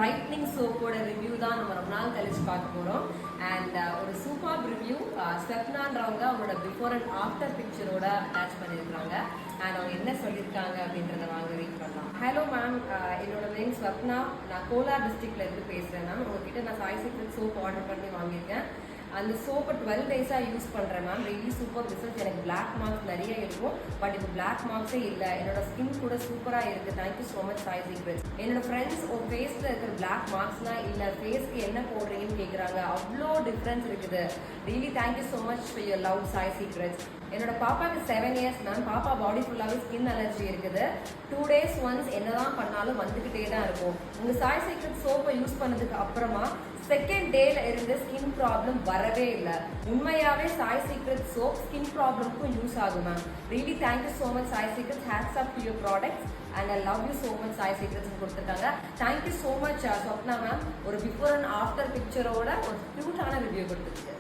Brightening சோப்போட review தான் நம்ம ரொம்ப நாள் கழிச்சு பார்க்க போகிறோம். அண்ட் ஒரு சூப்பர் ரிவ்யூ ஸ்வப்னான்றவங்க அவங்களோட பிஃபோர் அண்ட் ஆஃப்டர் பிக்சரோட அட்டாச் பண்ணியிருக்காங்க. அண்ட் அவங்க என்ன சொல்லியிருக்காங்க அப்படின்றத வாங்க ரீட் பண்ணலாம். ஹலோ மேம், என்னோட நேம் ஸ்வப்னா. நான் கோலார் டிஸ்ட்ரிக்ட்ல இருந்து பேசுகிறேன் மேம். உங்ககிட்ட நான் சாய் சீக்ரெட் சோப் ஆர்டர் பண்ணி வாங்கியிருக்கேன். அந்த சோப்பை 12 டேஸாக யூஸ் பண்ணுறேன் மேம். Really super result. எனக்கு பிளாக் மார்க்ஸ் நிறைய இருக்கும், பட் இப்போ பிளாக் மார்க்ஸே இல்லை. என்னோட ஸ்கின் கூட சூப்பராக இருக்குது. Thank you so much Sai secrets. என்னோட ஃப்ரெண்ட்ஸ் உன் ஃபேஸில் இருக்கிற பிளாக் மார்க்ஸ்லாம் இல்லை, ஃபேஸ்க்கு என்ன போடுறீங்கன்னு கேட்குறாங்க. அவ்வளோ டிஃப்ரென்ஸ் இருக்குது. Really thank you so much for your love Sai secrets. என்னோட பாப்பாவுக்கு 7 இயர்ஸ் மேம். பாப்பா பாடி ஃபுல்லாகவே ஸ்கின் அலர்ஜி இருக்குது. 2 days ஒன்ஸ் என்னதான் பண்ணாலும் வந்துக்கிட்டே தான் இருக்கும். உங்கள் சாய் சீக்ரெட் சோப்பை யூஸ் பண்ணதுக்கு அப்புறமா செகண்ட் டேல இருந்து ஸ்கின் ப்ராப்ளம் வரவே இல்லை. உண்மையாவே சாய் சீக்ரெட் சோப் ஸ்கின் ப்ராப்ளம்க்கும் யூஸ் ஆகும் ma'am. Really thank you so much Sai secrets. Hats up to your products and I love you so much Sai secrets கொடுத்துருக்காங்க. Thank you so much Swapna ma'am. ஒரு பிஃபோர் அண்ட் ஆஃப்டர் பிக்சரோட ஒரு க்யூட்டான ரிவ்யூ கொடுத்துருக்கு.